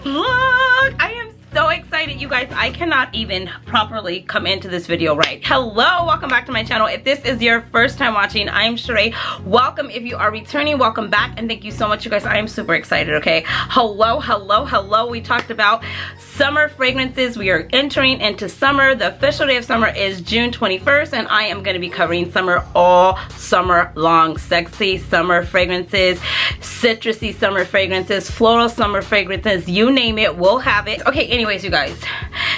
vlog. I am so excited, you guys. I cannot even properly come into this video right. Hello, welcome back to my channel. If this is your first time watching, I'm Cheraye. Welcome. If you are returning, welcome back, and thank you so much, you guys. I am super excited. Okay, hello. We talked about summer fragrances. We are entering into summer. The official day of summer is June 21st, and I am going to be covering summer all summer long. Sexy summer fragrances, citrusy summer fragrances, floral summer fragrances, you name it, we'll have it. Okay, anyways, you guys,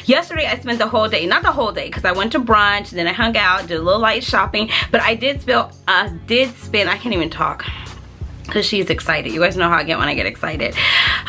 yesterday I spent the whole day, not the whole day, because I went to brunch, then I hung out, did a little light shopping, but I did spend, I can't even talk because she's excited. You guys know how I get when I get excited.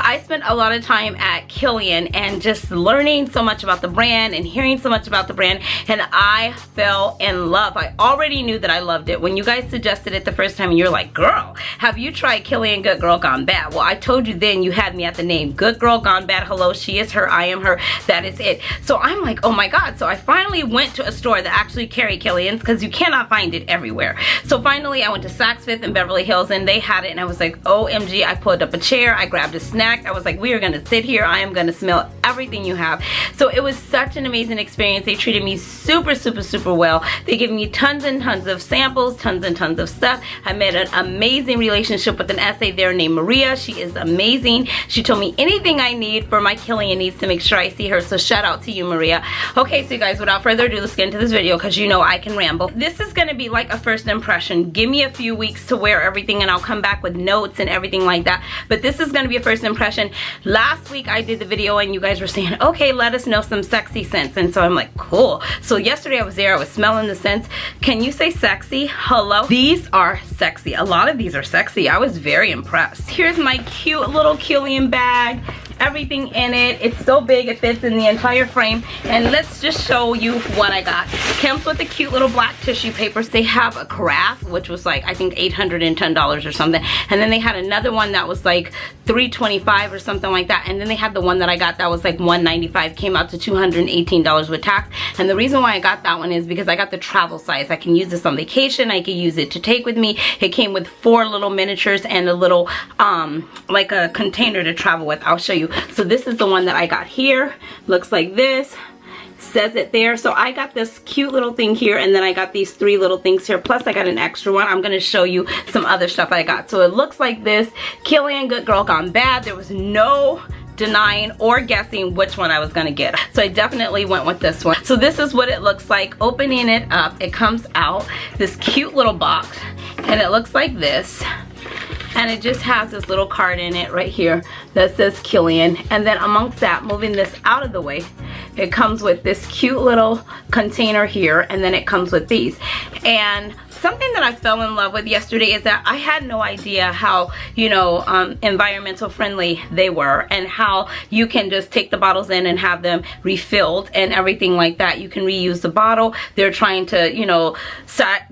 I spent a lot of time at Kilian and just learning so much about the brand and hearing so much about the brand, and I fell in love. I already knew that I loved it when you guys suggested it the first time, and you're like, girl, have you tried Kilian Good, Girl Gone Bad? Well, I told you then, you had me at the name. Good Girl Gone Bad. Hello, she is her, I am her. That is it. So I'm like, oh my God. So I finally went to a store that actually carried Kilian's, because you cannot find it everywhere. So finally I went to Saks Fifth in Beverly Hills, and they had it, and I was like, OMG. I pulled up a chair, I grabbed a snack, I was like, we are gonna sit here, I am gonna smell everything you have. So it was such an amazing experience. They treated me super well. They gave me tons and tons of samples, tons and tons of stuff. I made an amazing relationship with an essay there named Maria. She is amazing. She told me anything I need for my Kilian needs to make sure I see her, so shout out to you, Maria. Okay, so you guys, without further ado, let's get into this video, because you know I can ramble. This is gonna be like a first impression. Give me a few weeks to wear everything, and I'll come back with notes and everything like that, but this is going to be a first impression. Last week I did the video and you guys were saying, okay, let us know some sexy scents, and so I'm like, cool. So yesterday I was there, I was smelling the scents. Can you say sexy? Hello? These are sexy. A lot of these are sexy. I was very impressed. Here's my cute little Kilian bag. Everything in it. It's so big, it fits in the entire frame. And let's just show you what I got. Comes with the cute little black tissue papers. They have a carafe, which was like, I think $810 or something. And then they had another one that was like $325 or something like that. And then they had the one that I got that was like $195, came out to $218 with tax. And the reason why I got that one is because I got the travel size. I can use this on vacation. I can use it to take with me. It came with 4 little miniatures and a little, like a container to travel with. I'll show you. So this is the one that I got here. Looks like this. Says it there. So I got this cute little thing here, and then I got these 3 little things here, plus I got an extra one. I'm going to show you some other stuff I got. So it looks like this. Kilian Good, Girl Gone Bad. There was no denying or guessing which one I was gonna get, so I definitely went with this one. So this is what it looks like. Opening it up, it comes out this cute little box, and it looks like this. And it just has this little card in it right here that says Kilian. And then amongst that, moving this out of the way, it comes with this cute little container here, and then it comes with these. And something that I fell in love with yesterday is that I had no idea how, you know, environmental friendly they were, and how you can just take the bottles in and have them refilled and everything like that. You can reuse the bottle. They're trying to, you know,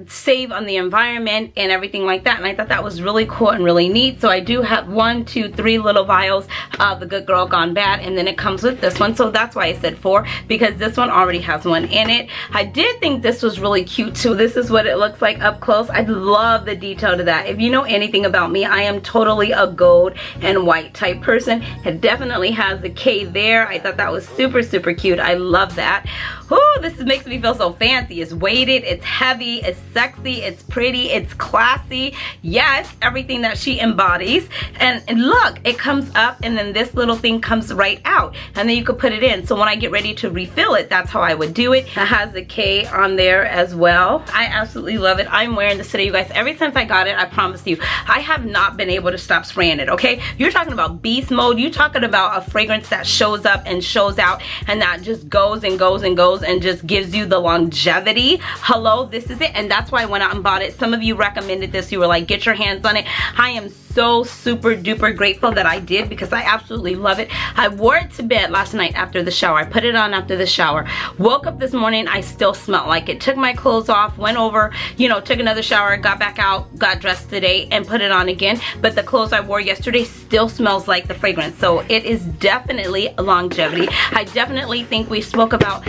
save on the environment and everything like that. And I thought that was really cool and really neat. So I do have 1, 2, 3 little vials of the Good Girl Gone Bad, and then it comes with this one. So that's why I said 4, because this one already has one in it. I did think this was really cute too. This is what it looks like up close. I love the detail to that. If you know anything about me, I am totally a gold and white type person. It definitely has the K there. I thought that was super cute. I love that. Ooh, this makes me feel so fancy. It's weighted, it's heavy, it's sexy, it's pretty, it's classy. Yes, everything that she embodies. And look, it comes up, and then this little thing comes right out, and then you could put it in. So when I get ready to refill it, that's how I would do it. It has the K on there as well. I absolutely love it. I'm wearing this today, you guys. Ever since I got it, I promise you, I have not been able to stop spraying it, okay? You're talking about beast mode. You're talking about a fragrance that shows up and shows out, and that just goes and goes and goes and just gives you the longevity. Hello, this is it. And that's why I went out and bought it. Some of you recommended this. You were like, get your hands on it. I am so super duper grateful that I did, because I absolutely love it. I wore it to bed last night after the shower. I put it on after the shower. Woke up this morning, I still smelled like it. Took my clothes off, went over, you know, took another shower, got back out, got dressed today, and put it on again. But the clothes I wore yesterday still smells like the fragrance. So it is definitely a longevity. I definitely think we spoke about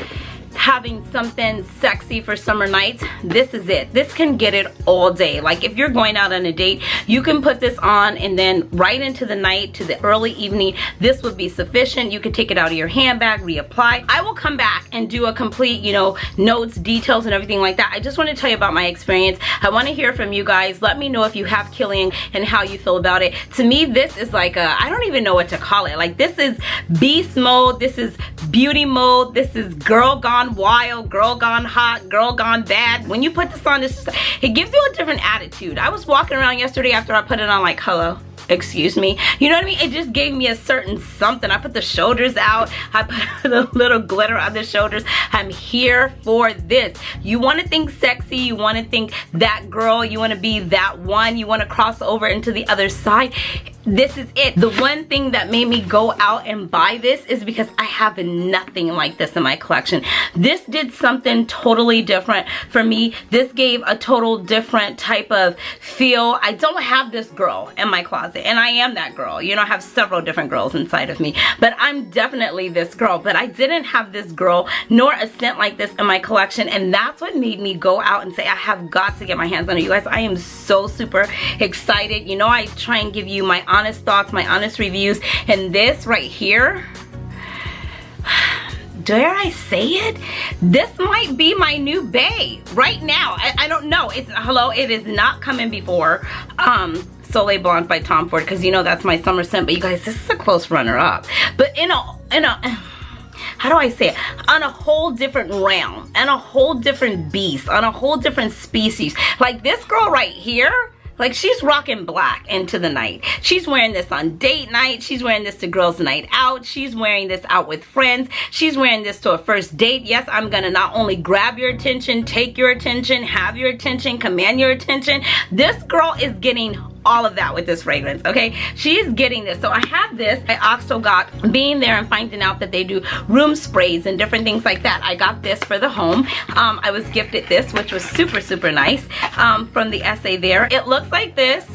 having something sexy for summer nights, this is it. This can get it all day. Like if you're going out on a date, you can put this on and then right into the night to the early evening, this would be sufficient. You could take it out of your handbag, reapply. I will come back and do a complete, you know, notes, details, and everything like that. I just want to tell you about my experience. I want to hear from you guys. Let me know if you have Kilian and how you feel about it. To me, this is like a, I don't even know what to call it. Like this is beast mode, this is beauty mode, this is girl gone wild, girl gone hot, girl gone bad. When you put this on, it gives you a different attitude. I was walking around yesterday after I put it on like, hello, excuse me, you know what I mean? It just gave me a certain something. I put the shoulders out, I put a little glitter on the shoulders. I'm here for this. You want to think sexy, you want to think that girl, you want to be that one, you want to cross over into the other side. This is it. The one thing that made me go out and buy this is because I have nothing like this in my collection. This did something totally different for me. This gave a total different type of feel. I don't have this girl in my closet, and I am that girl. You know, I have several different girls inside of me, but I'm definitely this girl. But I didn't have this girl nor a scent like this in my collection, and that's what made me go out and say I have got to get my hands on it. You guys, I am so super excited. You know, I try and give you my honest thoughts, my honest reviews, and this right here, dare I say it, this might be my new bae right now. I don't know. It's, hello, it is not coming before Soleil Blanc by Tom Ford, because you know that's my summer scent. But you guys, this is a close runner-up. But in a how do I say it? On a whole different realm, and a whole different beast, on a whole different species. Like this girl right here, like she's rocking black into the night. She's wearing this on date night. She's wearing this to girls' night out. She's wearing this out with friends. She's wearing this to a first date. Yes, I'm gonna not only grab your attention, take your attention, have your attention, command your attention. This girl is getting all of that with this fragrance, okay? She is getting this. So I have this. I also got, being there and finding out that they do room sprays and different things like that, I got this for the home. I was gifted this, which was super, super nice, from the SA there. It looks like this.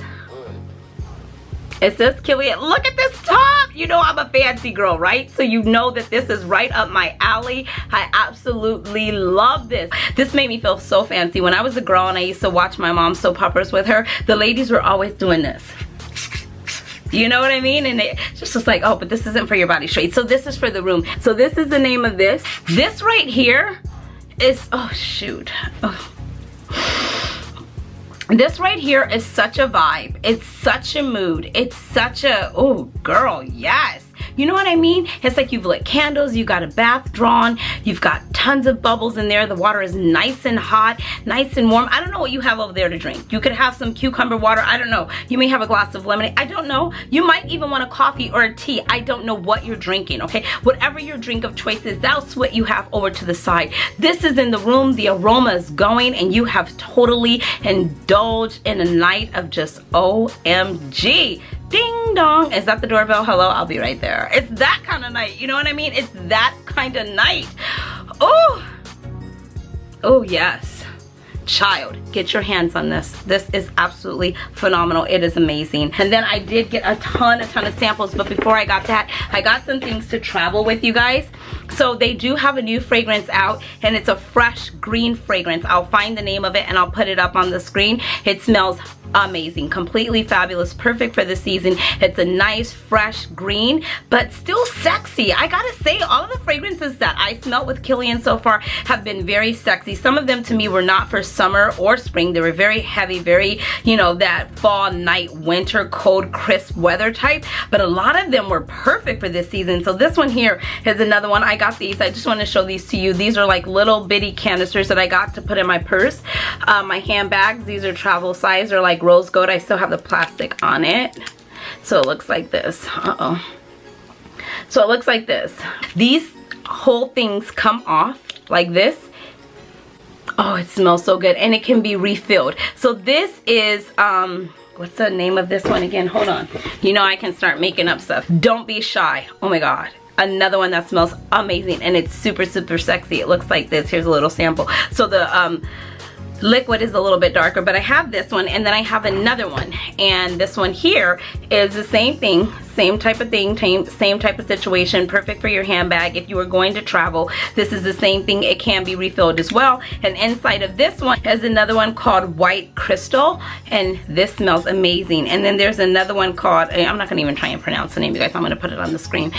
It says Kilian. Look at this top. You know I'm a fancy girl, right? So you know that this is right up my alley. I absolutely love this. This made me feel so fancy. When I was a girl and I used to watch my mom soap operas with her, the ladies were always doing this. You know what I mean? And it just was like, oh, but this isn't for your body straight. So this is for the room. So this is the name of this. This right here is, oh shoot. Oh. This right here is such a vibe. It's such a mood. It's such a, oh girl, yes. You know what I mean? It's like you've lit candles, you got a bath drawn, you've got tons of bubbles in there. The water is nice and hot, nice and warm. I don't know what you have over there to drink. You could have some cucumber water. I don't know. You may have a glass of lemonade. I don't know. You might even want a coffee or a tea. I don't know what you're drinking, okay? Whatever your drink of choice is, that's what you have over to the side. This is in the room. The aroma is going, and you have totally indulged in a night of just OMG. Ding dong. Is that the doorbell? Hello, I'll be right there. It's that kind of night. You know what I mean? It's that kind of night. Oh, oh yes. Child, get your hands on this. This is absolutely phenomenal. It is amazing. And then I did get a ton of samples, but before I got that, I got some things to travel with, you guys. So they do have a new fragrance out, and it's a fresh green fragrance. I'll find the name of it and I'll put it up on the screen. It smells amazing, completely fabulous, perfect for the season. It's a nice fresh green, but still sexy. I gotta say, all of the fragrances that I smelled with Kilian so far have been very sexy. Some of them to me were not for summer or spring. They were very heavy, very, you know, that fall, night, winter, cold, crisp weather type, but a lot of them were perfect for this season. So this one here is another one. I got these. I just want to show these to you. These are like little bitty canisters that I got to put in my purse, my handbags. These are travel size. They're like rose gold. I still have the plastic on it, so it looks like this. So it looks like this. These whole things come off like this. Oh, it smells so good, and it can be refilled. So this is what's the name of this one again? Hold on. You know I can start making up stuff. Don't Be Shy. Oh my god, another one that smells amazing, and it's super, super sexy. It looks like this. Here's a little sample. So the liquid is a little bit darker, but I have this one, and then I have another one, and this one here is the same thing, same type of thing, same type of situation, perfect for your handbag. If you are going to travel, this is the same thing. It can be refilled as well. And inside of this one is another one called White Cristal, and this smells amazing. And then there's another one called, I'm not gonna even try and pronounce the name, you guys, I'm gonna put it on the screen.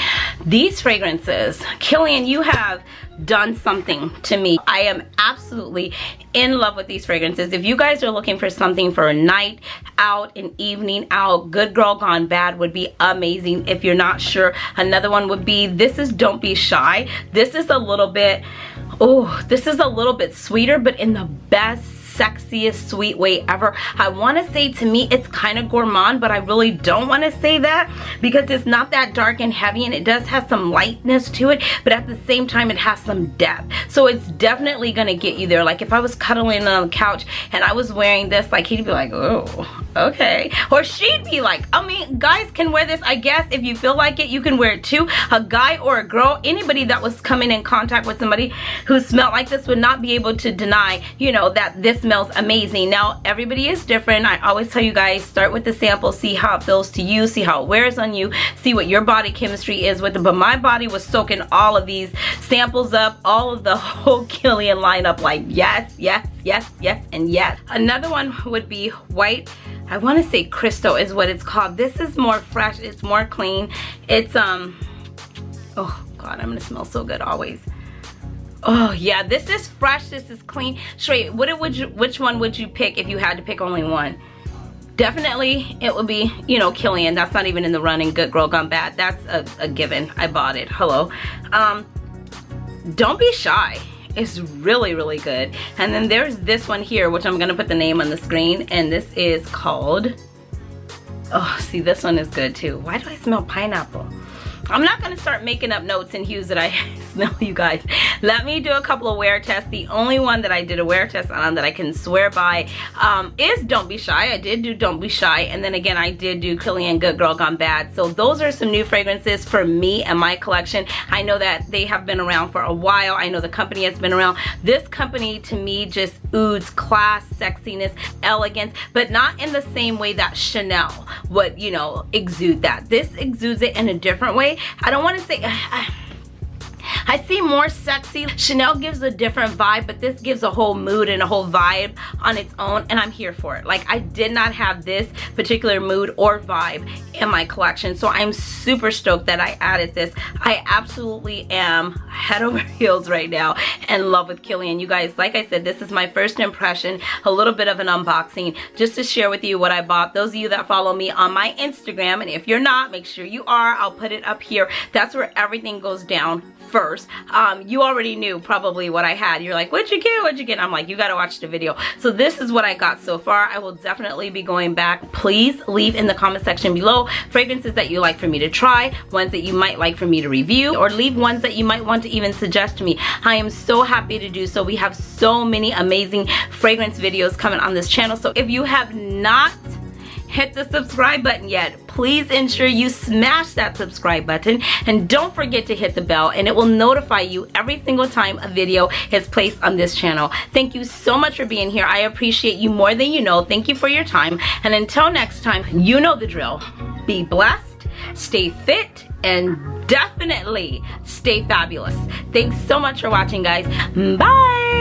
These fragrances, Kilian, you have done something to me. I am absolutely in love with these fragrances. If you guys are looking for something for a night out, an evening out, Good Girl Gone Bad would be amazing. If you're not sure, another one would be, this is Don't Be Shy. This is a little bit, this is a little bit sweeter, but in the best, sexiest, sweet way ever. I want to say, to me, it's kind of gourmand, but I really don't want to say that because it's not that dark and heavy, and it does have some lightness to it, but at the same time it has some depth. So it's definitely gonna get you there. Like if I was cuddling on the couch and I was wearing this, like he'd be like, oh, okay. Or she'd be like, I mean, guys can wear this, I guess. If you feel like it, you can wear it too. A guy or a girl, anybody that was coming in contact with somebody who smelled like this would not be able to deny, you know, that this smells amazing. Now, everybody is different. I always tell you guys, start with the sample, see how it feels to you, see how it wears on you, see what your body chemistry is with it. But my body was soaking all of these samples up, all of the whole Kilian lineup, like yes, yes, yes, yes, and yes. Another one would be White, I want to say Cristal is what it's called. This is more fresh, it's more clean. It's oh god, I'm gonna smell so good always. Oh yeah, this is fresh, this is clean. Straight, which one would you pick if you had to pick only one? Definitely it would be, you know, Kilian. That's not even in the running. Good Girl Gone Bad, that's a given. I bought it, hello. Don't Be Shy. It's really, really good. And then there's this one here, which I'm gonna put the name on the screen, and this is called, oh, see, this one is good too. Why do I smell pineapple? I'm not gonna start making up notes and hues that I smell, you guys. Let me do a couple of wear tests. The only one that I did a wear test on that I can swear by is Don't Be Shy. I did do Don't Be Shy, and then again I did do Kilian Good Girl Gone Bad. So those are some new fragrances for me and my collection. I know that they have been around for a while. I know the company has been around. This company to me just oozes class, sexiness, elegance, but not in the same way that Chanel would, you know, exude that. This exudes it in a different way. I don't want to say, I see more sexy. Chanel gives a different vibe, but this gives a whole mood and a whole vibe on its own, and I'm here for it. Like, I did not have this particular mood or vibe in my collection, so I'm super stoked that I added this. I absolutely am head over heels right now in love with Kilian. You guys, like I said, this is my first impression, a little bit of an unboxing, just to share with you what I bought. Those of you that follow me on my Instagram, and if you're not, make sure you are. I'll put it up here. That's where everything goes down first. You already knew probably what I had. You're like, what'd you get? What'd you get? I'm like, you gotta watch the video. So this is what I got so far. I will definitely be going back. Please leave in the comment section below fragrances that you like for me to try, ones that you might like for me to review, or leave ones that you might want to even suggest to me. I am so happy to do so. We have so many amazing fragrance videos coming on this channel. So if you have not hit the subscribe button yet, please ensure you smash that subscribe button, and don't forget to hit the bell, and it will notify you every single time a video is placed on this channel. Thank you so much for being here. I appreciate you more than you know. Thank you for your time, and until next time, you know the drill. Be blessed, stay fit, and definitely stay fabulous. Thanks so much for watching, guys. Bye.